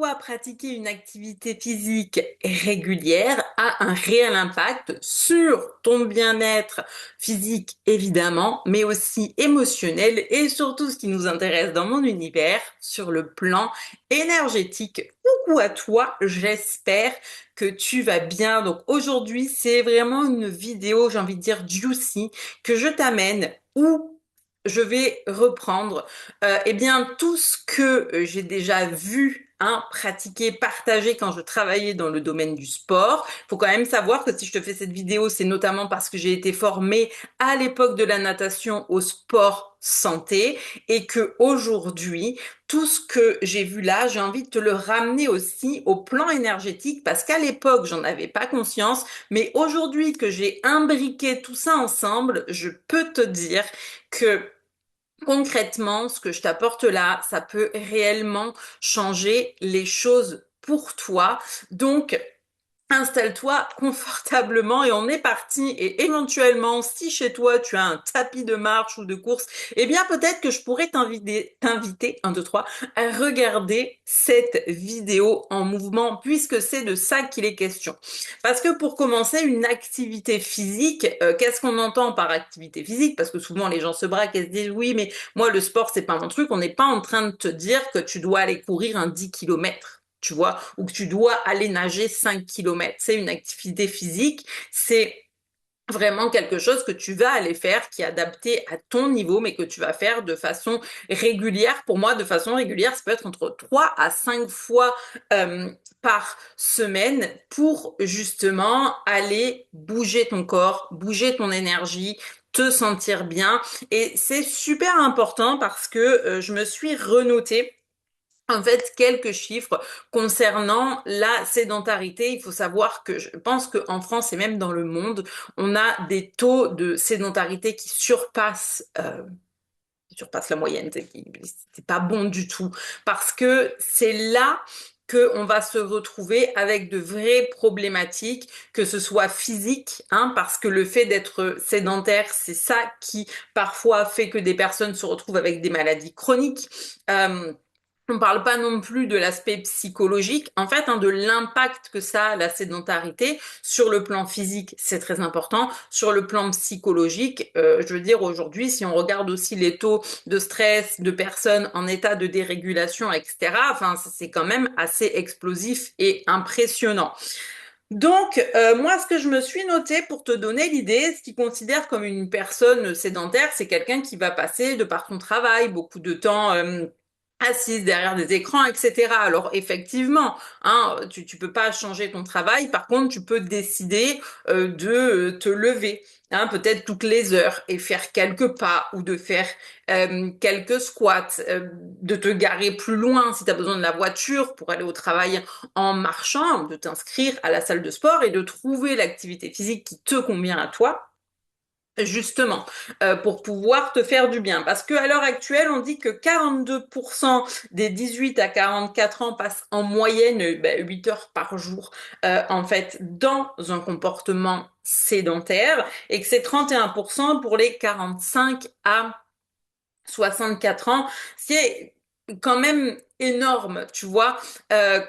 pourquoi pratiquer une activité physique régulière a un réel impact sur ton bien-être physique évidemment, mais aussi émotionnel et surtout ce qui nous intéresse dans mon univers, sur le plan énergétique. Coucou à toi, j'espère que tu vas bien. Donc aujourd'hui, c'est vraiment une vidéo, j'ai envie de dire juicy, que je t'amène où je vais reprendre eh bien, tout ce que j'ai déjà vu, hein, pratiquer, partager quand je travaillais dans le domaine du sport. Il faut quand même savoir que si je te fais cette vidéo, c'est notamment parce que j'ai été formée à l'époque de la natation au sport santé et que aujourd'hui, tout ce que j'ai vu là, j'ai envie de te le ramener aussi au plan énergétique parce qu'à l'époque, j'en avais pas conscience, mais aujourd'hui que j'ai imbriqué tout ça ensemble, je peux te dire que concrètement, ce que je t'apporte là, ça peut réellement changer les choses pour toi. Donc, installe-toi confortablement et on est parti. Et éventuellement, si chez toi tu as un tapis de marche ou de course, eh bien peut-être que je pourrais t'inviter, 1, 2, 3, à regarder cette vidéo en mouvement puisque c'est de ça qu'il est question. Parce que pour commencer, une activité physique, qu'est-ce qu'on entend par activité physique? Parce que souvent les gens se braquent et se disent oui, mais moi le sport c'est pas mon truc. On n'est pas en train de te dire que tu dois aller courir un 10 km, tu vois, ou que tu dois aller nager 5 km. C'est une activité physique, c'est vraiment quelque chose que tu vas aller faire qui est adapté à ton niveau, mais que tu vas faire de façon régulière. Pour moi, de façon régulière, ça peut être entre 3 à 5 fois par semaine pour justement aller bouger ton corps, bouger ton énergie, te sentir bien. Et c'est super important parce que je me suis renotée en fait, quelques chiffres concernant la sédentarité. Il faut savoir que je pense qu'en France et même dans le monde, on a des taux de sédentarité qui surpassent la moyenne. C'est pas bon du tout parce que c'est là qu'on va se retrouver avec de vraies problématiques, que ce soit physique, hein, parce que le fait d'être sédentaire, c'est ça qui parfois fait que des personnes se retrouvent avec des maladies chroniques. On parle pas non plus de l'aspect psychologique, en fait, hein, de l'impact que ça a, la sédentarité, sur le plan physique, c'est très important. Sur le plan psychologique, je veux dire, aujourd'hui, si on regarde aussi les taux de stress de personnes en état de dérégulation, etc., enfin, c'est quand même assez explosif et impressionnant. Donc, moi, ce que je me suis noté pour te donner l'idée, ce qu'ils considèrent comme une personne sédentaire, c'est quelqu'un qui va passer de par son travail beaucoup de temps assise derrière des écrans, etc. Alors effectivement, hein, tu peux pas changer ton travail. Par contre, tu peux décider de te lever, hein, peut-être toutes les heures et faire quelques pas ou de faire quelques squats, de te garer plus loin si tu as besoin de la voiture pour aller au travail en marchant, de t'inscrire à la salle de sport et de trouver l'activité physique qui te convient à toi. Justement, pour pouvoir te faire du bien. Parce qu'à l'heure actuelle, on dit que 42% des 18 à 44 ans passent en moyenne 8 heures par jour, en fait, dans un comportement sédentaire, et que c'est 31% pour les 45 à 64 ans. C'est quand même énorme, tu vois,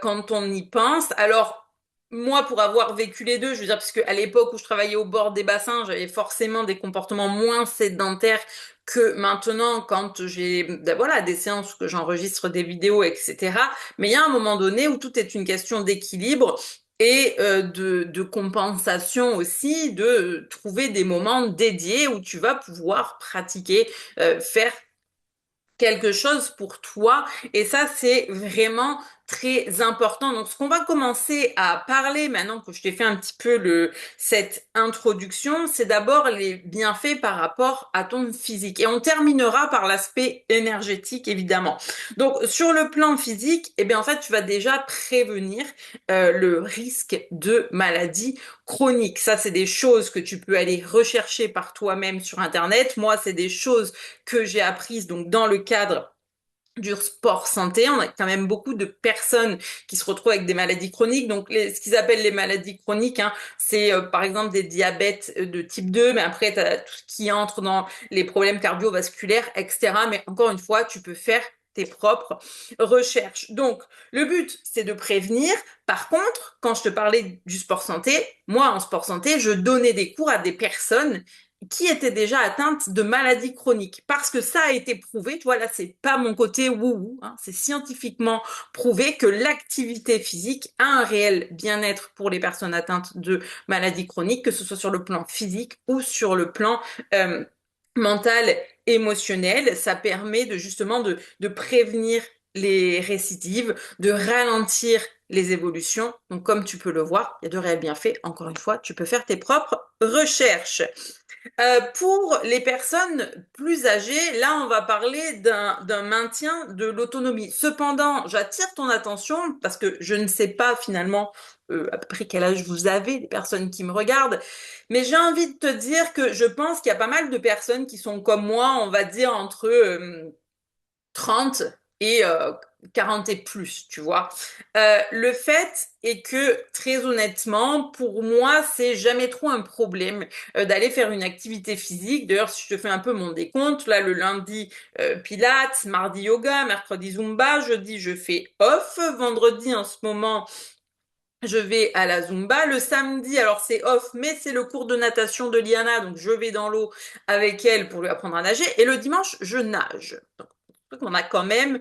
quand on y pense. Alors, moi, pour avoir vécu les deux, je veux dire, parce qu'à l'époque où je travaillais au bord des bassins, j'avais forcément des comportements moins sédentaires que maintenant quand j'ai, ben voilà, des séances que j'enregistre des vidéos, etc. Mais il y a un moment donné où tout est une question d'équilibre et de compensation aussi, de trouver des moments dédiés où tu vas pouvoir pratiquer, faire quelque chose pour toi. Et ça, c'est vraiment très important. Donc, ce qu'on va commencer à parler maintenant que je t'ai fait un petit peu cette introduction, c'est d'abord les bienfaits par rapport à ton physique. Et on terminera par l'aspect énergétique, évidemment. Donc, sur le plan physique, eh bien, en fait, tu vas déjà prévenir le risque de maladie chronique. Ça, c'est des choses que tu peux aller rechercher par toi-même sur Internet. Moi, c'est des choses que j'ai apprises donc dans le cadre du sport santé. On a quand même beaucoup de personnes qui se retrouvent avec des maladies chroniques. Donc, ce qu'ils appellent les maladies chroniques, hein, c'est par exemple des diabètes de type 2, mais après, tu as tout ce qui entre dans les problèmes cardiovasculaires, etc. Mais encore une fois, tu peux faire tes propres recherches. Donc, le but, c'est de prévenir. Par contre, quand je te parlais du sport santé, moi, en sport santé, je donnais des cours à des personnes qui étaient déjà atteintes de maladies chroniques. Parce que ça a été prouvé, tu vois, là, c'est pas mon côté wouhou, hein, c'est scientifiquement prouvé que l'activité physique a un réel bien-être pour les personnes atteintes de maladies chroniques, que ce soit sur le plan physique ou sur le plan euh, mental, émotionnel. Ça permet de justement de prévenir les récidives, de ralentir les évolutions. Donc, comme tu peux le voir, il y a de réels bienfaits. Encore une fois, tu peux faire tes propres recherches. Pour les personnes plus âgées, là, on va parler d'un maintien de l'autonomie. Cependant, j'attire ton attention parce que je ne sais pas finalement à peu près quel âge vous avez, les personnes qui me regardent, mais j'ai envie de te dire que je pense qu'il y a pas mal de personnes qui sont comme moi, on va dire entre 30 et 40 et plus, tu vois. Le fait est que, très honnêtement, pour moi, c'est jamais trop un problème d'aller faire une activité physique. D'ailleurs, si je te fais un peu mon décompte, là, le lundi, Pilates, mardi, yoga, mercredi, Zumba, jeudi, je fais off, vendredi, en ce moment, je vais à la Zumba. Le samedi, alors c'est off, mais c'est le cours de natation de Liana, donc je vais dans l'eau avec elle pour lui apprendre à nager. Et le dimanche, je nage. Donc, on a quand même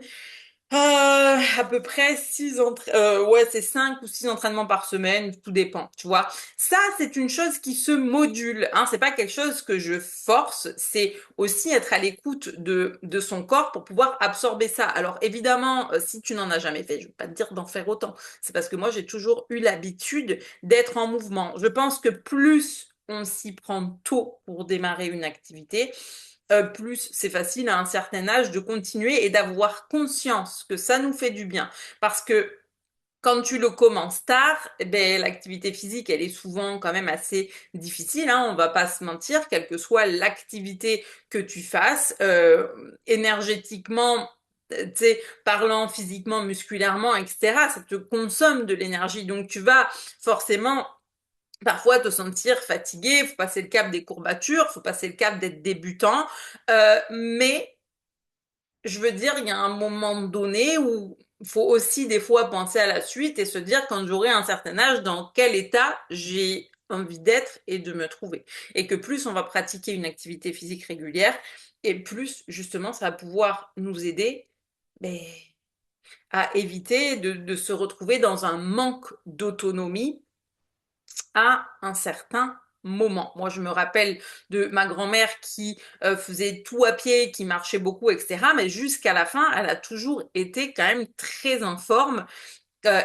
à peu près ouais, c'est 5 ou 6 entraînements par semaine, tout dépend, tu vois. Ça, c'est une chose qui se module, hein. C'est pas quelque chose que je force, c'est aussi être à l'écoute de son corps pour pouvoir absorber ça. Alors, évidemment, si tu n'en as jamais fait, je vais pas te dire d'en faire autant. C'est parce que moi, j'ai toujours eu l'habitude d'être en mouvement. Je pense que plus on s'y prend tôt pour démarrer une activité, plus c'est facile à un certain âge de continuer et d'avoir conscience que ça nous fait du bien. Parce que quand tu le commences tard, eh ben, l'activité physique, elle est souvent quand même assez difficile, hein, on va pas se mentir, quelle que soit l'activité que tu fasses, énergétiquement, tu sais, parlant physiquement, musculairement, etc., ça te consomme de l'énergie. Donc tu vas forcément parfois te sentir fatigué, faut passer le cap des courbatures, faut passer le cap d'être débutant, mais je veux dire, il y a un moment donné où il faut aussi des fois penser à la suite et se dire quand j'aurai un certain âge, dans quel état j'ai envie d'être et de me trouver. Et que plus on va pratiquer une activité physique régulière, et plus justement ça va pouvoir nous aider ben, à éviter de se retrouver dans un manque d'autonomie à un certain moment. Moi, je me rappelle de ma grand-mère qui faisait tout à pied, qui marchait beaucoup, etc. Mais jusqu'à la fin, elle a toujours été quand même très en forme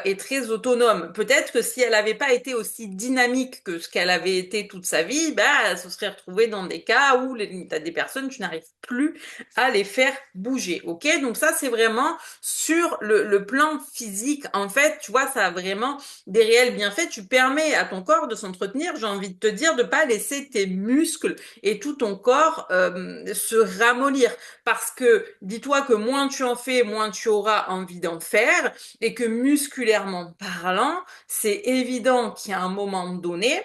est très autonome. Peut-être que si elle n'avait pas été aussi dynamique que ce qu'elle avait été toute sa vie, bah, elle se serait retrouvée dans des cas où t'as des personnes, tu n'arrives plus à les faire bouger. Ok? Donc ça, c'est vraiment sur le plan physique. En fait, tu vois, ça a vraiment des réels bienfaits. Tu permets à ton corps de s'entretenir. J'ai envie de te dire de pas laisser tes muscles et tout ton corps se ramollir. Parce que dis-toi que moins tu en fais, moins tu auras envie d'en faire et que musculairement parlant, c'est évident qu'il y a un moment donné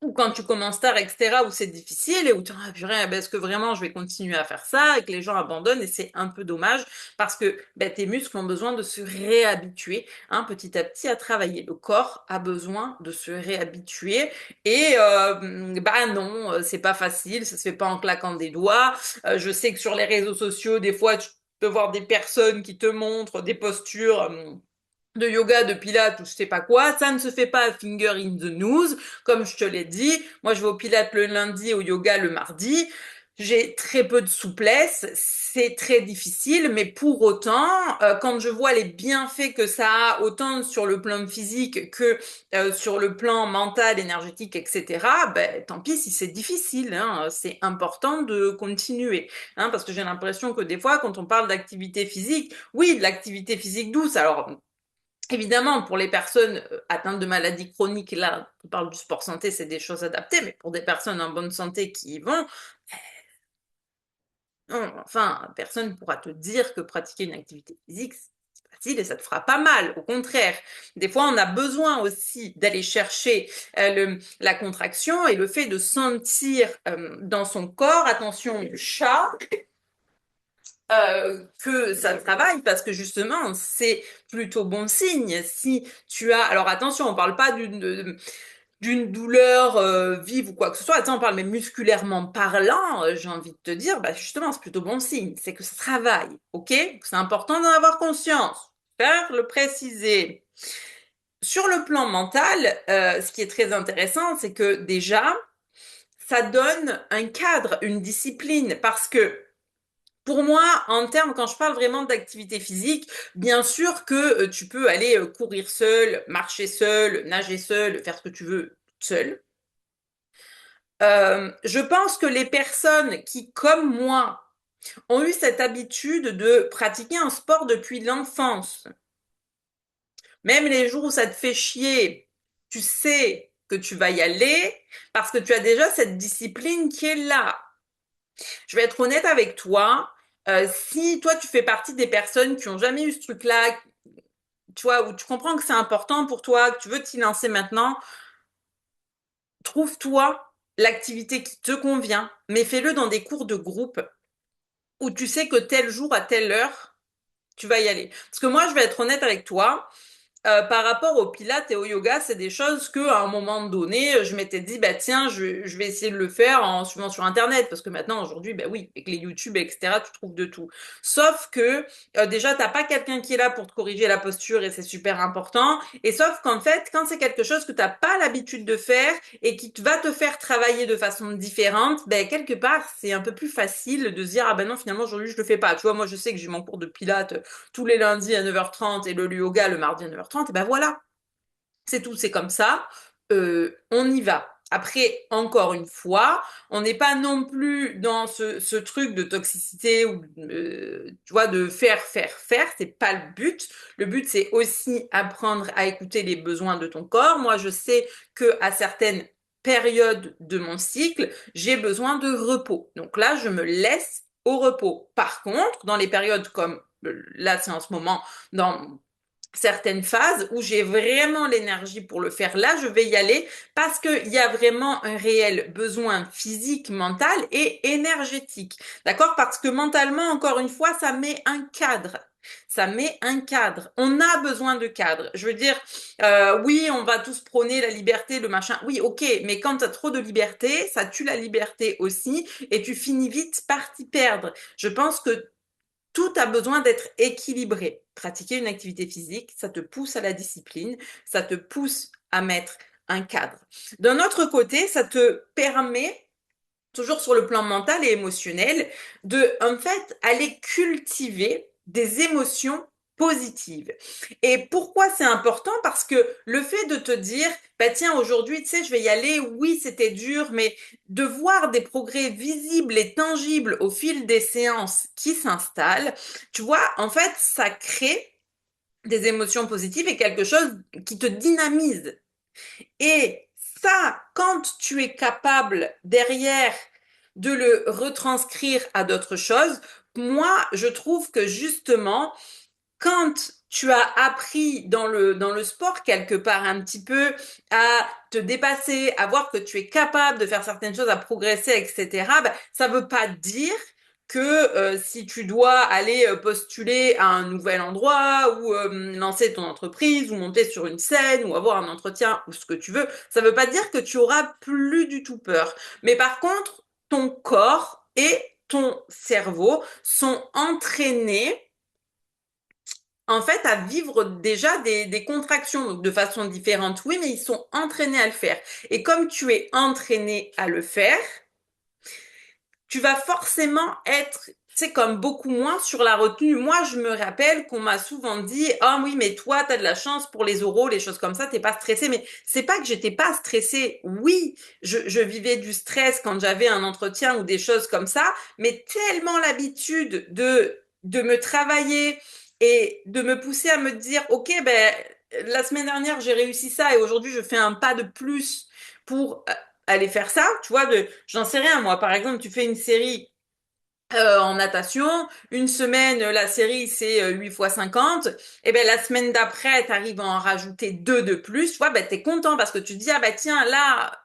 ou quand tu commences tard, etc., où c'est difficile et où tu dis, ah, purée, ben, est-ce que vraiment je vais continuer à faire ça et que les gens abandonnent et c'est un peu dommage parce que ben, tes muscles ont besoin de se réhabituer hein, petit à petit à travailler. Le corps a besoin de se réhabituer et bah non, c'est pas facile, ça se fait pas en claquant des doigts. Je sais que sur les réseaux sociaux, des fois, tu peux voir des personnes qui te montrent des postures. De yoga, de pilates ou je sais pas quoi, ça ne se fait pas finger in the nose, comme je te l'ai dit. Moi, je vais au pilates le lundi, au yoga le mardi. J'ai très peu de souplesse, c'est très difficile, mais pour autant, quand je vois les bienfaits que ça a, autant sur le plan physique que sur le plan mental, énergétique, etc., ben, tant pis si c'est difficile, hein, c'est important de continuer, hein, parce que j'ai l'impression que des fois, quand on parle d'activité physique, oui, de l'activité physique douce, alors évidemment, pour les personnes atteintes de maladies chroniques, là, on parle du sport santé, c'est des choses adaptées, mais pour des personnes en bonne santé qui y vont, non, enfin, personne ne pourra te dire que pratiquer une activité physique, c'est facile et ça te fera pas mal. Au contraire, des fois, on a besoin aussi d'aller chercher la contraction et le fait de sentir dans son corps, attention, le chat, que ça travaille parce que justement, c'est plutôt bon signe. Si tu as, alors attention, on parle pas d'une douleur vive ou quoi que ce soit. Attends, on parle même musculairement parlant. J'ai envie de te dire, bah justement, c'est plutôt bon signe. C'est que ça travaille, ok? C'est important d'en avoir conscience. Faire le préciser. Sur le plan mental, ce qui est très intéressant, c'est que déjà, ça donne un cadre, une discipline, parce que pour moi, en termes, quand je parle vraiment d'activité physique, bien sûr que tu peux aller courir seul, marcher seul, nager seul, faire ce que tu veux seul. Je pense que les personnes qui, comme moi, ont eu cette habitude de pratiquer un sport depuis l'enfance, même les jours où ça te fait chier, tu sais que tu vas y aller parce que tu as déjà cette discipline qui est là. Je vais être honnête avec toi. Si toi, tu fais partie des personnes qui ont jamais eu ce truc-là, tu vois, où tu comprends que c'est important pour toi, que tu veux t'y lancer maintenant, trouve-toi l'activité qui te convient, mais fais-le dans des cours de groupe où tu sais que tel jour à telle heure, tu vas y aller. Parce que moi, je vais être honnête avec toi, par rapport au pilates et au yoga, c'est des choses que à un moment donné, je m'étais dit, bah tiens, je vais essayer de le faire en suivant sur Internet, parce que maintenant, aujourd'hui, bah oui, avec les YouTube, etc., tu trouves de tout. Sauf que déjà, t'as pas quelqu'un qui est là pour te corriger la posture et c'est super important. Et sauf qu'en fait, quand c'est quelque chose que t'as pas l'habitude de faire et qui va te faire travailler de façon différente, ben quelque part, c'est un peu plus facile de se dire, ah ben non, finalement, aujourd'hui, je le fais pas. Tu vois, moi, je sais que j'ai mon cours de pilates tous les lundis à 9h30 et le yoga le mardi à 9h30, et ben voilà, c'est tout, c'est comme ça, on y va. Après, encore une fois, on n'est pas non plus dans ce truc de toxicité ou tu vois de faire. C'est pas le but. Le but c'est aussi apprendre à écouter les besoins de ton corps. Moi, je sais que à certaines périodes de mon cycle, j'ai besoin de repos. Donc là, je me laisse au repos. Par contre, dans les périodes comme là, c'est en ce moment, dans certaines phases où j'ai vraiment l'énergie pour le faire, là, je vais y aller parce qu'il y a vraiment un réel besoin physique, mental et énergétique. D'accord? Parce que mentalement, encore une fois, ça met un cadre. Ça met un cadre. On a besoin de cadre. Je veux dire, oui, on va tous prôner la liberté, le machin. Oui, ok, mais quand tu as trop de liberté, ça tue la liberté aussi et tu finis vite par t'y perdre. Je pense que tout a besoin d'être équilibré. Pratiquer une activité physique, ça te pousse à la discipline, ça te pousse à mettre un cadre. D'un autre côté, ça te permet, toujours sur le plan mental et émotionnel, de, en fait, aller cultiver des émotions positives. Et pourquoi c'est important? Parce que le fait de te dire, bah tiens, aujourd'hui, tu sais, je vais y aller, oui, c'était dur, mais de voir des progrès visibles et tangibles au fil des séances qui s'installent, tu vois, en fait, ça crée des émotions positives et quelque chose qui te dynamise. Et ça, quand tu es capable derrière de le retranscrire à d'autres choses, moi, je trouve que justement, quand tu as appris dans le sport quelque part un petit peu à te dépasser, à voir que tu es capable de faire certaines choses, à progresser, etc., ben, ça veut pas dire que si tu dois aller postuler à un nouvel endroit ou lancer ton entreprise ou monter sur une scène ou avoir un entretien ou ce que tu veux, ça veut pas dire que tu auras plus du tout peur. Mais par contre, ton corps et ton cerveau sont entraînés en fait, à vivre déjà des contractions, donc de façon différente, oui, mais ils sont entraînés à le faire. Et comme tu es entraîné à le faire, tu vas forcément être, c'est comme beaucoup moins sur la retenue. Moi, je me rappelle qu'on m'a souvent dit, ah oui, mais toi, t'as de la chance pour les oraux, les choses comme ça, t'es pas stressée. Mais c'est pas que j'étais pas stressée. Oui, je vivais du stress quand j'avais un entretien ou des choses comme ça, mais tellement l'habitude de me travailler et de me pousser à me dire, ok, ben, la semaine dernière, j'ai réussi ça et aujourd'hui, je fais un pas de plus pour aller faire ça, tu vois, j'en sais rien, moi, par exemple, tu fais une série en natation, une semaine, la série, c'est 8 fois 50, et ben la semaine d'après, tu arrives à en rajouter deux de plus, tu vois, ben t'es content parce que tu te dis, ah ben tiens, là,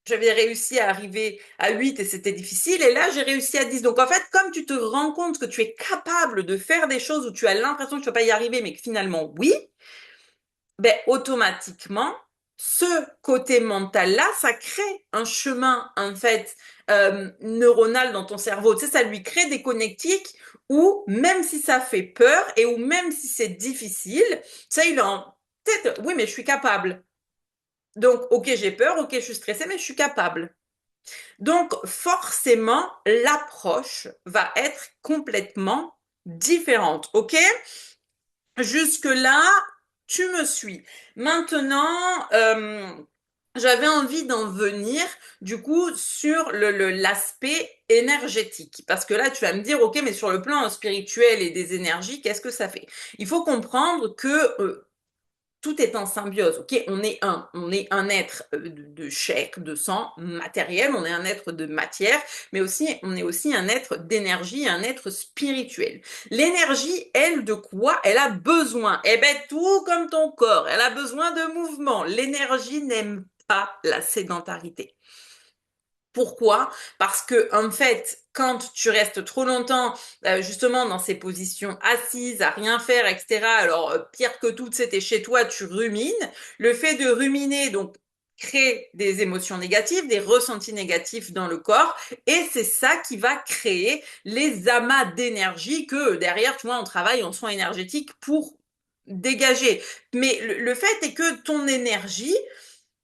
j'avais réussi à arriver à 8 et c'était difficile, et là j'ai réussi à 10. Donc en fait, comme tu te rends compte que tu es capable de faire des choses où tu as l'impression que tu vas pas y arriver, mais que finalement oui, ben automatiquement, ce côté mental-là, ça crée un chemin en fait neuronal dans ton cerveau. Tu sais, ça lui crée des connectiques où même si ça fait peur et où même si c'est difficile, ça il a en tête, oui mais je suis capable. Donc ok j'ai peur, ok je suis stressée, mais je suis capable. Donc, forcément, l'approche va être complètement différente. OK? Jusque-là, tu me suis. Maintenant, j'avais envie d'en venir, du coup, sur l'aspect énergétique. Parce que là, tu vas me dire, OK, mais sur le plan spirituel et des énergies, qu'est-ce que ça fait? Il faut comprendre que tout est en symbiose, ok? On est un être de chair, de sang, matériel, on est un être de matière, mais aussi, on est aussi un être d'énergie, un être spirituel. L'énergie, elle, de quoi? Elle a besoin. Eh ben, tout comme ton corps, elle a besoin de mouvement. L'énergie n'aime pas la sédentarité. Pourquoi? Parce que en fait, quand tu restes trop longtemps justement dans ces positions assises, à rien faire, etc. Alors pire que tout, c'était chez toi, tu rumines. Le fait de ruminer, donc crée des émotions négatives, des ressentis négatifs dans le corps, et c'est ça qui va créer les amas d'énergie que derrière, tu vois, on travaille en soins énergétiques pour dégager. Mais le fait est que ton énergie,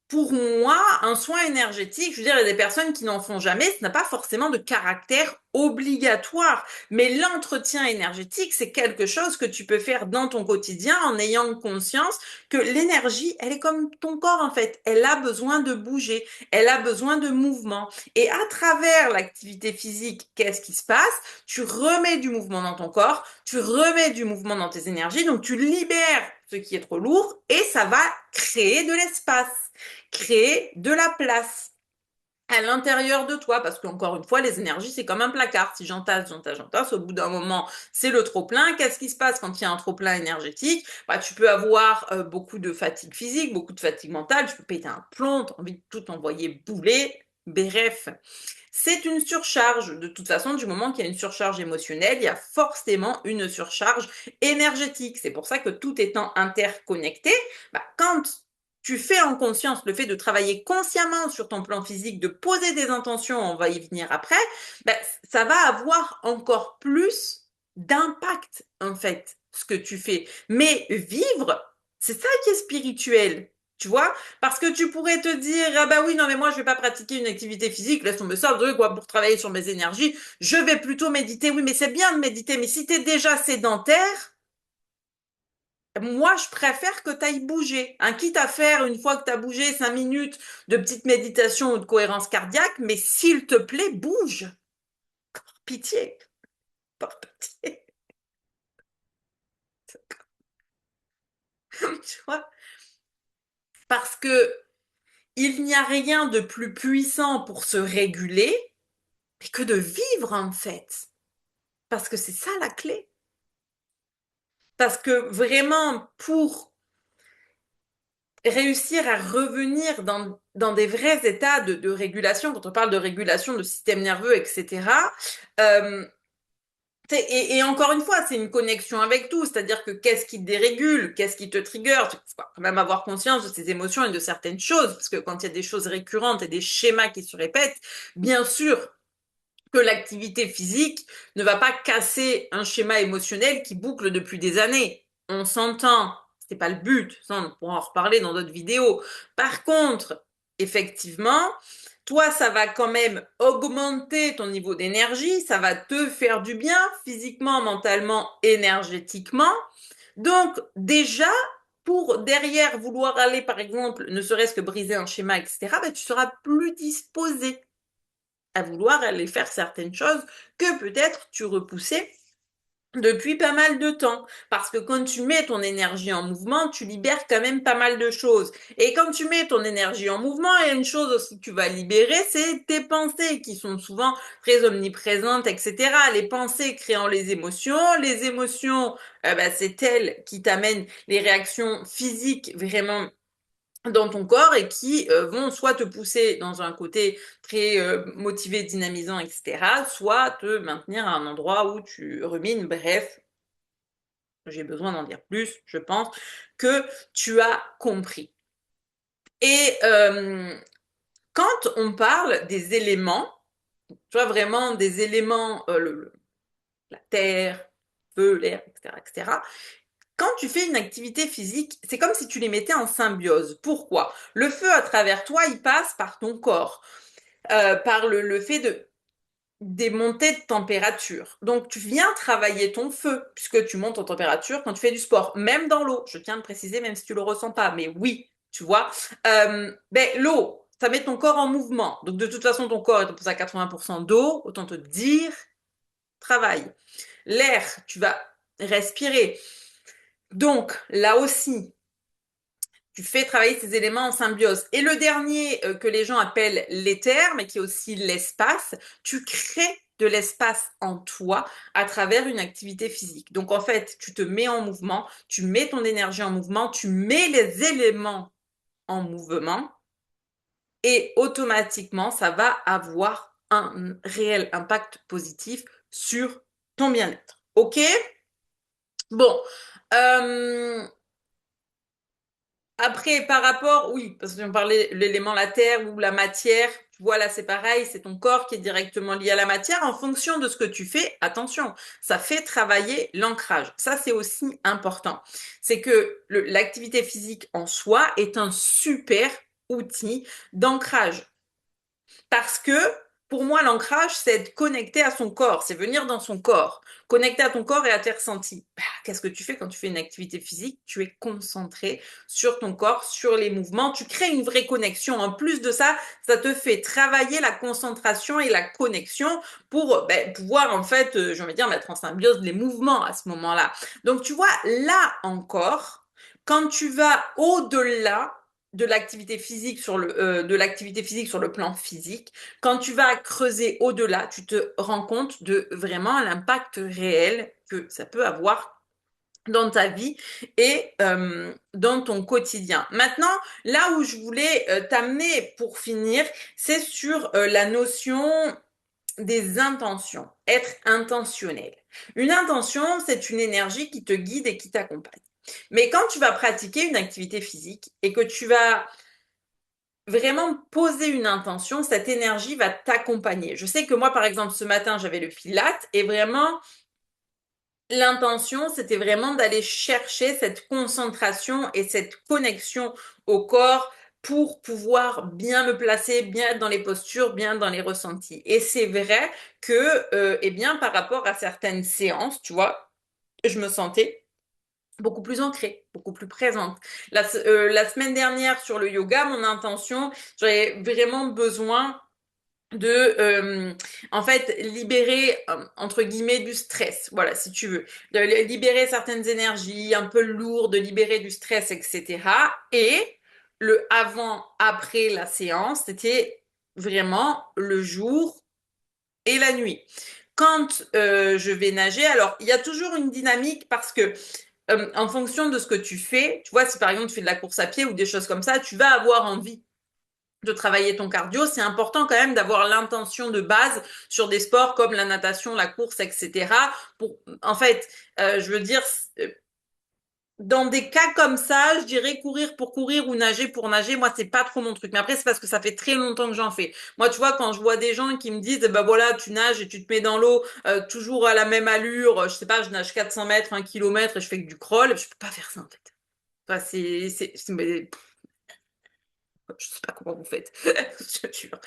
pour moi, un soin énergétique, je veux dire, il y a des personnes qui n'en font jamais, ce n'a pas forcément de caractère obligatoire. Mais l'entretien énergétique, c'est quelque chose que tu peux faire dans ton quotidien en ayant conscience que l'énergie, elle est comme ton corps en fait. Elle a besoin de bouger, elle a besoin de mouvement. Et à travers l'activité physique, qu'est-ce qui se passe? Tu remets du mouvement dans ton corps, tu remets du mouvement dans tes énergies, donc tu libères ce qui est trop lourd et ça va créer de l'espace, créer de la place à l'intérieur de toi, parce qu'encore une fois, les énergies, c'est comme un placard. Si j'entasse, au bout d'un moment, c'est le trop-plein. Qu'est-ce qui se passe quand il y a un trop-plein énergétique? Bah, tu peux avoir beaucoup de fatigue physique, beaucoup de fatigue mentale, tu peux péter un plomb, t'as envie de tout envoyer bouler. Bref, c'est une surcharge. De toute façon, du moment qu'il y a une surcharge émotionnelle, il y a forcément une surcharge énergétique. C'est pour ça que tout étant interconnecté, bah, quand tu fais en conscience le fait de travailler consciemment sur ton plan physique, de poser des intentions, on va y venir après, bah, ça va avoir encore plus d'impact, en fait, ce que tu fais. Mais vivre, c'est ça qui est spirituel. Tu vois? Parce que tu pourrais te dire, ah bah oui, non, mais moi, je vais pas pratiquer une activité physique, laisse tomber ça, de quoi, pour travailler sur mes énergies, je vais plutôt méditer. Oui, mais c'est bien de méditer, mais si tu es déjà sédentaire, moi, je préfère que tu ailles bouger. Hein, quitte à faire, une fois que tu as bougé 5 minutes de petite méditation ou de cohérence cardiaque, mais s'il te plaît, bouge. Pitié. Par pitié. Tu vois? Parce que il n'y a rien de plus puissant pour se réguler que de vivre, en fait. Parce que c'est ça la clé. Parce que vraiment, pour réussir à revenir dans des vrais états de régulation, quand on parle de régulation de système nerveux, etc., euh, et encore une fois, c'est une connexion avec tout, c'est-à-dire que qu'est-ce qui te dérégule, qu'est-ce qui te trigger, tu faut quand même avoir conscience de ces émotions et de certaines choses, parce que quand il y a des choses récurrentes et des schémas qui se répètent, bien sûr que l'activité physique ne va pas casser un schéma émotionnel qui boucle depuis des années. On s'entend, c'est pas le but, ça on pourra en reparler dans d'autres vidéos. Par contre, effectivement, toi, ça va quand même augmenter ton niveau d'énergie, ça va te faire du bien physiquement, mentalement, énergétiquement. Donc, déjà, pour derrière vouloir aller, par exemple, ne serait-ce que briser un schéma, etc., ben, tu seras plus disposé à vouloir aller faire certaines choses que peut-être tu repoussais depuis pas mal de temps. Parce que quand tu mets ton énergie en mouvement, tu libères quand même pas mal de choses. Et quand tu mets ton énergie en mouvement, il y a une chose aussi que tu vas libérer, c'est tes pensées qui sont souvent très omniprésentes, etc. Les pensées créant les émotions, bah, c'est elles qui t'amènent les réactions physiques vraiment dans ton corps et qui vont soit te pousser dans un côté très motivé, dynamisant, etc., soit te maintenir à un endroit où tu rumines. Bref, j'ai besoin d'en dire plus, je pense que tu as compris. Et quand on parle des éléments, tu vois vraiment des éléments, la terre, feu, l'air, etc., etc., quand tu fais une activité physique, c'est comme si tu les mettais en symbiose. Pourquoi? Le feu à travers toi, il passe par ton corps, par le fait des montées de température. Donc, tu viens travailler ton feu, puisque tu montes en température quand tu fais du sport, même dans l'eau. Je tiens à le préciser, même si tu le ressens pas, mais oui, tu vois. L'eau, ça met ton corps en mouvement. Donc, de toute façon, ton corps est composé à 80% d'eau. Autant te dire, travaille. L'air, tu vas respirer. Donc, là aussi, tu fais travailler ces éléments en symbiose. Et le dernier que les gens appellent l'éther, mais qui est aussi l'espace, tu crées de l'espace en toi à travers une activité physique. Donc en fait, tu te mets en mouvement, tu mets ton énergie en mouvement, tu mets les éléments en mouvement et automatiquement, ça va avoir un réel impact positif sur ton bien-être. OK? Bon. Euh, Après, par rapport, oui, parce qu'on parlait de l'élément la terre ou la matière, tu vois, là, c'est pareil, c'est ton corps qui est directement lié à la matière. En fonction de ce que tu fais, attention, ça fait travailler l'ancrage. Ça, c'est aussi important. C'est que l'activité physique en soi est un super outil d'ancrage. Parce que pour moi, l'ancrage, c'est être connecté à son corps, c'est venir dans son corps, connecté à ton corps et à tes ressentis. Qu'est-ce que tu fais quand tu fais une activité physique? Tu es concentré sur ton corps, sur les mouvements, tu crées une vraie connexion. En plus de ça, ça te fait travailler la concentration et la connexion pour pouvoir, en fait, j'ai envie de dire, mettre en symbiose les mouvements à ce moment-là. Donc, tu vois, là encore, quand tu vas au-delà de l'activité physique sur le plan physique, quand tu vas creuser au-delà, tu te rends compte de vraiment l'impact réel que ça peut avoir dans ta vie et dans ton quotidien. Maintenant, là où je voulais t'amener pour finir, c'est sur la notion des intentions, être intentionnel. Une intention, c'est une énergie qui te guide et qui t'accompagne. Mais quand tu vas pratiquer une activité physique et que tu vas vraiment poser une intention, cette énergie va t'accompagner. Je sais que moi, par exemple, ce matin, j'avais le Pilate et vraiment, l'intention, c'était vraiment d'aller chercher cette concentration et cette connexion au corps pour pouvoir bien me placer, bien être dans les postures, bien dans les ressentis. Et c'est vrai que, eh bien, par rapport à certaines séances, tu vois, je me sentais beaucoup plus ancrée, beaucoup plus présente. La semaine dernière sur le yoga, mon intention, j'avais vraiment besoin de en fait libérer entre guillemets du stress, voilà, si tu veux, de libérer certaines énergies un peu lourdes, de libérer du stress, etc. Et le avant après la séance, c'était vraiment le jour et la nuit. Quand je vais nager, alors il y a toujours une dynamique parce que en fonction de ce que tu fais, tu vois, si par exemple tu fais de la course à pied ou des choses comme ça, tu vas avoir envie de travailler ton cardio. C'est important quand même d'avoir l'intention de base sur des sports comme la natation, la course, etc. Pour, en fait, je veux dire, dans des cas comme ça, je dirais courir pour courir ou nager pour nager. Moi, c'est pas trop mon truc. Mais après, c'est parce que ça fait très longtemps que j'en fais. Moi, tu vois, quand je vois des gens qui me disent, eh ben voilà, tu nages et tu te mets dans l'eau toujours à la même allure. Je sais pas, je nage 400 mètres, 1 kilomètre et je fais que du crawl. Je peux pas faire ça en fait. Enfin, je sais pas comment vous faites. Je te jure.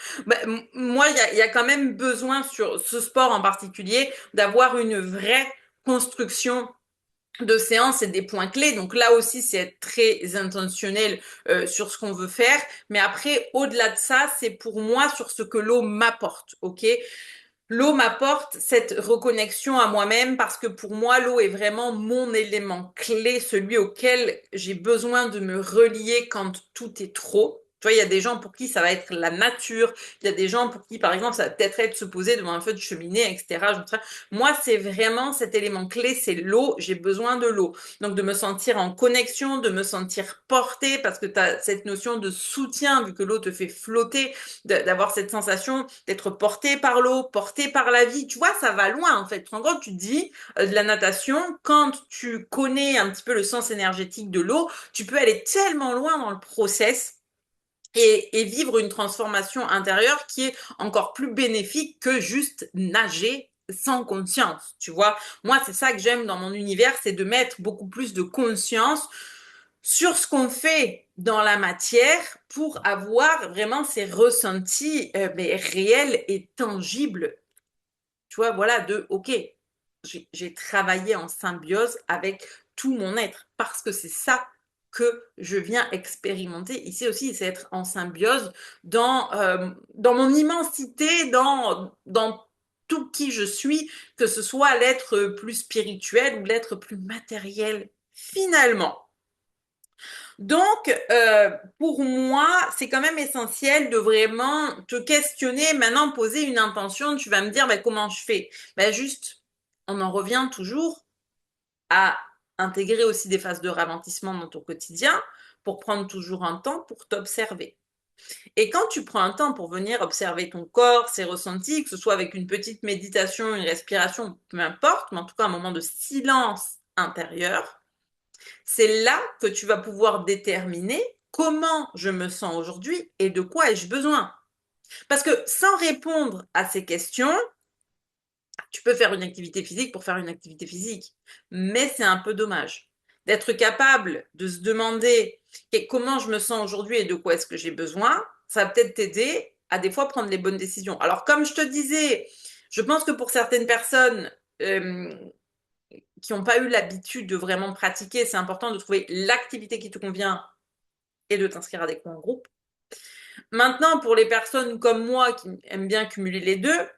Moi, il y a quand même besoin sur ce sport en particulier d'avoir une vraie construction de séance et des points clés. Donc là aussi, c'est être très intentionnel sur ce qu'on veut faire. Mais après, au-delà de ça, c'est pour moi sur ce que l'eau m'apporte. Ok? L'eau m'apporte cette reconnexion à moi-même parce que pour moi, l'eau est vraiment mon élément clé, celui auquel j'ai besoin de me relier quand tout est trop. Tu vois, il y a des gens pour qui ça va être la nature. Il y a des gens pour qui, par exemple, ça va peut-être être se poser devant un feu de cheminée, etc. Moi, c'est vraiment cet élément clé, c'est l'eau. J'ai besoin de l'eau. Donc, de me sentir en connexion, de me sentir portée, parce que tu as cette notion de soutien, vu que l'eau te fait flotter, d'avoir cette sensation d'être porté par l'eau, porté par la vie. Tu vois, ça va loin, en fait. En gros, tu te dis, de la natation, quand tu connais un petit peu le sens énergétique de l'eau, tu peux aller tellement loin dans le process et vivre une transformation intérieure qui est encore plus bénéfique que juste nager sans conscience, tu vois. Moi, c'est ça que j'aime dans mon univers, c'est de mettre beaucoup plus de conscience sur ce qu'on fait dans la matière pour avoir vraiment ces ressentis mais réels et tangibles, tu vois, voilà, ok, j'ai travaillé en symbiose avec tout mon être parce que c'est ça que je viens expérimenter ici aussi, c'est être en symbiose dans mon immensité, dans tout qui je suis, que ce soit l'être plus spirituel ou l'être plus matériel finalement. Donc, pour moi, c'est quand même essentiel de vraiment te questionner, maintenant poser une intention. Tu vas me dire, bah, comment je fais? Bah, juste, on en revient toujours à intégrer aussi des phases de ralentissement dans ton quotidien pour prendre toujours un temps pour t'observer. Et quand tu prends un temps pour venir observer ton corps, ses ressentis, que ce soit avec une petite méditation, une respiration, peu importe, mais en tout cas un moment de silence intérieur, c'est là que tu vas pouvoir déterminer comment je me sens aujourd'hui et de quoi ai-je besoin. Parce que sans répondre à ces questions, tu peux faire une activité physique pour faire une activité physique, mais c'est un peu dommage. D'être capable de se demander comment je me sens aujourd'hui et de quoi est-ce que j'ai besoin, ça va peut-être t'aider à des fois prendre les bonnes décisions. Alors comme je te disais, je pense que pour certaines personnes, qui n'ont pas eu l'habitude de vraiment pratiquer, c'est important de trouver l'activité qui te convient et de t'inscrire à des cours en groupe. Maintenant, pour les personnes comme moi qui aiment bien cumuler les deux,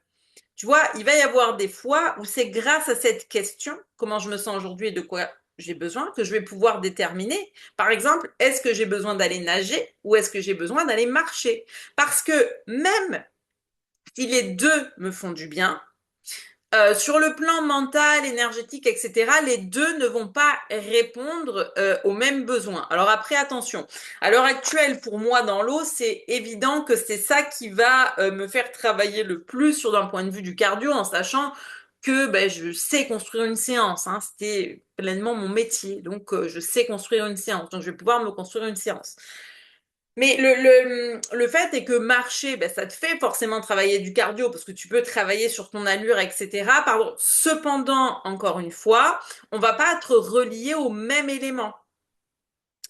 tu vois, il va y avoir des fois où c'est grâce à cette question, comment je me sens aujourd'hui et de quoi j'ai besoin, que je vais pouvoir déterminer. Par exemple, est-ce que j'ai besoin d'aller nager ou est-ce que j'ai besoin d'aller marcher? Parce que même si les deux me font du bien, sur le plan mental, énergétique, etc., les deux ne vont pas répondre aux mêmes besoins. Alors après, attention. À l'heure actuelle, pour moi, dans l'eau, c'est évident que c'est ça qui va me faire travailler le plus sur d'un point de vue du cardio, en sachant que ben, je sais construire une séance. Hein, c'était pleinement mon métier. Donc, je sais construire une séance. Donc, je vais pouvoir me construire une séance. Mais le fait est que marcher, ben, ça te fait forcément travailler du cardio parce que tu peux travailler sur ton allure, etc. Pardon. Cependant, encore une fois, on va pas être relié au même élément.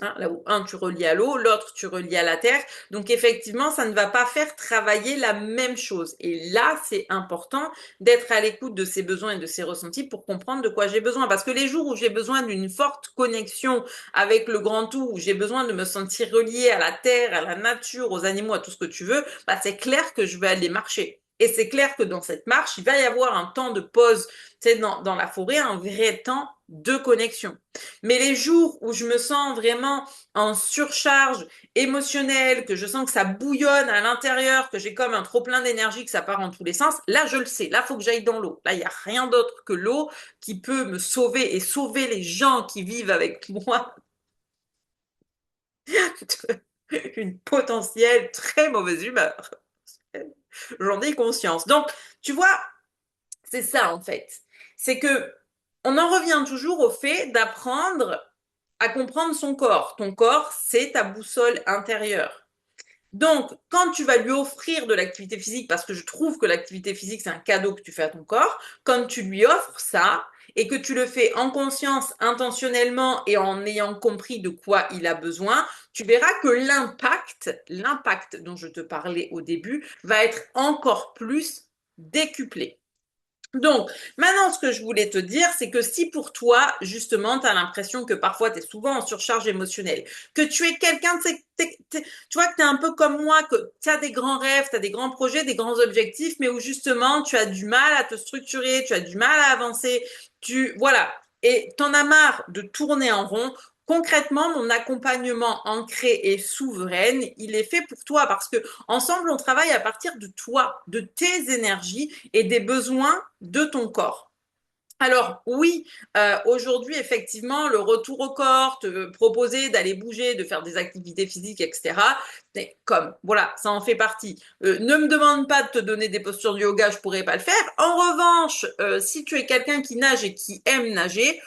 Hein, là où un tu relis à l'eau, l'autre tu relis à la terre. Donc effectivement, ça ne va pas faire travailler la même chose. Et là, c'est important d'être à l'écoute de ses besoins et de ses ressentis pour comprendre de quoi j'ai besoin. Parce que les jours où j'ai besoin d'une forte connexion avec le grand tout, où j'ai besoin de me sentir relié à la terre, à la nature, aux animaux, à tout ce que tu veux, bah c'est clair que je vais aller marcher. Et c'est clair que dans cette marche, il va y avoir un temps de pause, tu sais, dans la forêt, un vrai temps de connexion. Mais les jours où je me sens vraiment en surcharge émotionnelle, que je sens que ça bouillonne à l'intérieur, que j'ai comme un trop plein d'énergie, que ça part en tous les sens, là je le sais, là faut que j'aille dans l'eau. Là il n'y a rien d'autre que l'eau qui peut me sauver et sauver les gens qui vivent avec moi une potentielle très mauvaise humeur. J'en ai conscience. Donc, tu vois, c'est ça en fait. C'est que on en revient toujours au fait d'apprendre à comprendre son corps. Ton corps, c'est ta boussole intérieure. Donc, quand tu vas lui offrir de l'activité physique, parce que je trouve que l'activité physique, c'est un cadeau que tu fais à ton corps, quand tu lui offres ça et que tu le fais en conscience, intentionnellement et en ayant compris de quoi il a besoin, tu verras que l'impact dont je te parlais au début, va être encore plus décuplé. Donc, maintenant, ce que je voulais te dire, c'est que si pour toi, justement, tu as l'impression que parfois tu es souvent en surcharge émotionnelle, que tu es quelqu'un, tu vois, que tu es un peu comme moi, que tu as des grands rêves, tu as des grands projets, des grands objectifs, mais où justement, tu as du mal à te structurer, tu as du mal à avancer, voilà. Et t'en as marre de tourner en rond, Concrètement, mon accompagnement ancré et souveraine, il est fait pour toi parce que ensemble, on travaille à partir de toi, de tes énergies et des besoins de ton corps. Alors oui, aujourd'hui, effectivement, le retour au corps, te proposer d'aller bouger, de faire des activités physiques, etc. Mais comme, voilà, ça en fait partie. Ne me demande pas de te donner des postures de yoga, je pourrais pas le faire. En revanche, si tu es quelqu'un qui nage et qui aime nager,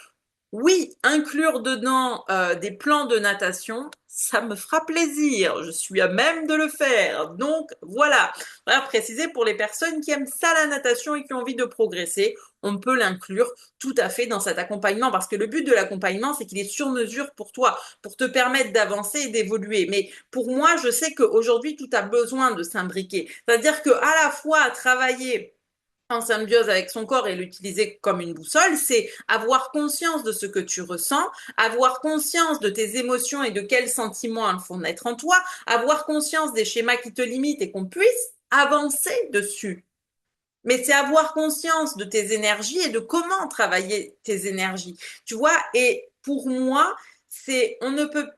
oui, inclure dedans des plans de natation, ça me fera plaisir. Je suis à même de le faire. Donc voilà. Voilà, préciser pour les personnes qui aiment ça la natation et qui ont envie de progresser, on peut l'inclure tout à fait dans cet accompagnement parce que le but de l'accompagnement, c'est qu'il est sur mesure pour toi, pour te permettre d'avancer et d'évoluer. Mais pour moi, je sais qu'aujourd'hui, tout a besoin de s'imbriquer. C'est-à-dire que à la fois travailler en symbiose avec son corps et l'utiliser comme une boussole, c'est avoir conscience de ce que tu ressens, avoir conscience de tes émotions et de quels sentiments elles font naître en toi, avoir conscience des schémas qui te limitent et qu'on puisse avancer dessus. Mais c'est avoir conscience de tes énergies et de comment travailler tes énergies. Tu vois, et pour moi, on ne peut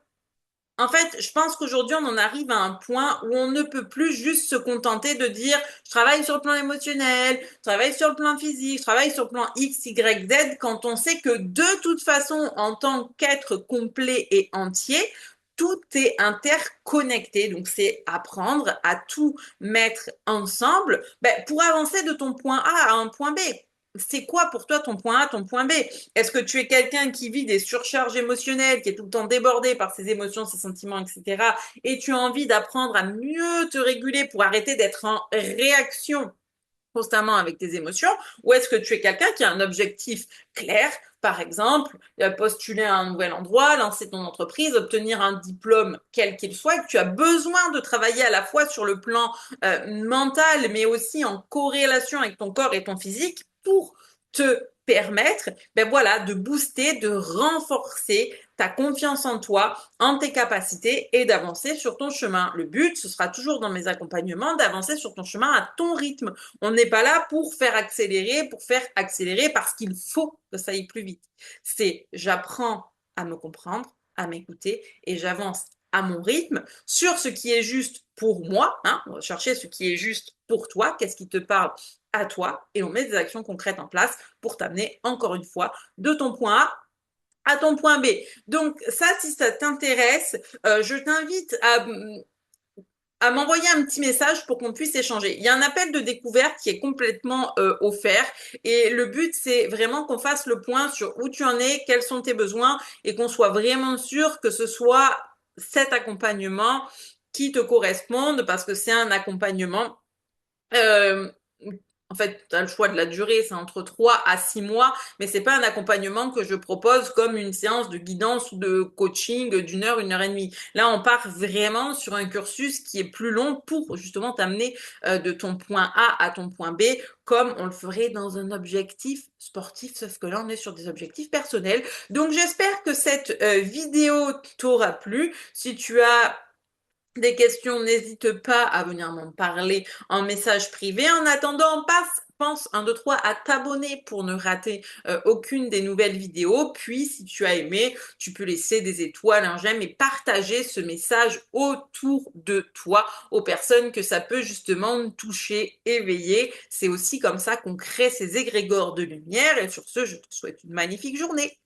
en fait, je pense qu'aujourd'hui, on en arrive à un point où on ne peut plus juste se contenter de dire je travaille sur le plan émotionnel, je travaille sur le plan physique, je travaille sur le plan X, Y, Z, quand on sait que de toute façon, en tant qu'être complet et entier, tout est interconnecté. Donc, c'est apprendre à tout mettre ensemble pour avancer de ton point A à un point B. C'est quoi pour toi ton point A, ton point B? Est-ce que tu es quelqu'un qui vit des surcharges émotionnelles, qui est tout le temps débordé par ses émotions, ses sentiments, etc. et tu as envie d'apprendre à mieux te réguler pour arrêter d'être en réaction constamment avec tes émotions? Ou est-ce que tu es quelqu'un qui a un objectif clair, par exemple, postuler à un nouvel endroit, lancer ton entreprise, obtenir un diplôme quel qu'il soit, et que tu as besoin de travailler à la fois sur le plan mental, mais aussi en corrélation avec ton corps et ton physique pour te permettre, voilà, de booster, de renforcer ta confiance en toi, en tes capacités et d'avancer sur ton chemin. Le but, ce sera toujours dans mes accompagnements, d'avancer sur ton chemin à ton rythme. On n'est pas là pour faire accélérer parce qu'il faut que ça aille plus vite. C'est j'apprends à me comprendre, à m'écouter et j'avance à mon rythme sur ce qui est juste pour moi. Hein, on va chercher ce qui est juste pour toi, qu'est-ce qui te parle à toi et on met des actions concrètes en place pour t'amener encore une fois de ton point A à ton point B. Donc ça, si ça t'intéresse, je t'invite à m'envoyer un petit message pour qu'on puisse échanger. Il y a un appel de découverte qui est complètement offert et le but c'est vraiment qu'on fasse le point sur où tu en es, quels sont tes besoins et qu'on soit vraiment sûr que ce soit cet accompagnement qui te corresponde parce que c'est un accompagnement euh, en fait, tu as le choix de la durée, c'est entre 3 à 6 mois, mais c'est pas un accompagnement que je propose comme une séance de guidance ou de coaching d'une heure et demie. Là, on part vraiment sur un cursus qui est plus long pour justement t'amener de ton point A à ton point B, comme on le ferait dans un objectif sportif, sauf que là, on est sur des objectifs personnels. Donc, j'espère que cette vidéo t'aura plu. Si tu as des questions, n'hésite pas à venir m'en parler en message privé. En attendant, pense 1, 2, 3 à t'abonner pour ne rater aucune des nouvelles vidéos. Puis, si tu as aimé, tu peux laisser des étoiles, un j'aime et partager ce message autour de toi aux personnes que ça peut justement toucher, éveiller. C'est aussi comme ça qu'on crée ces égrégores de lumière. Et sur ce, je te souhaite une magnifique journée.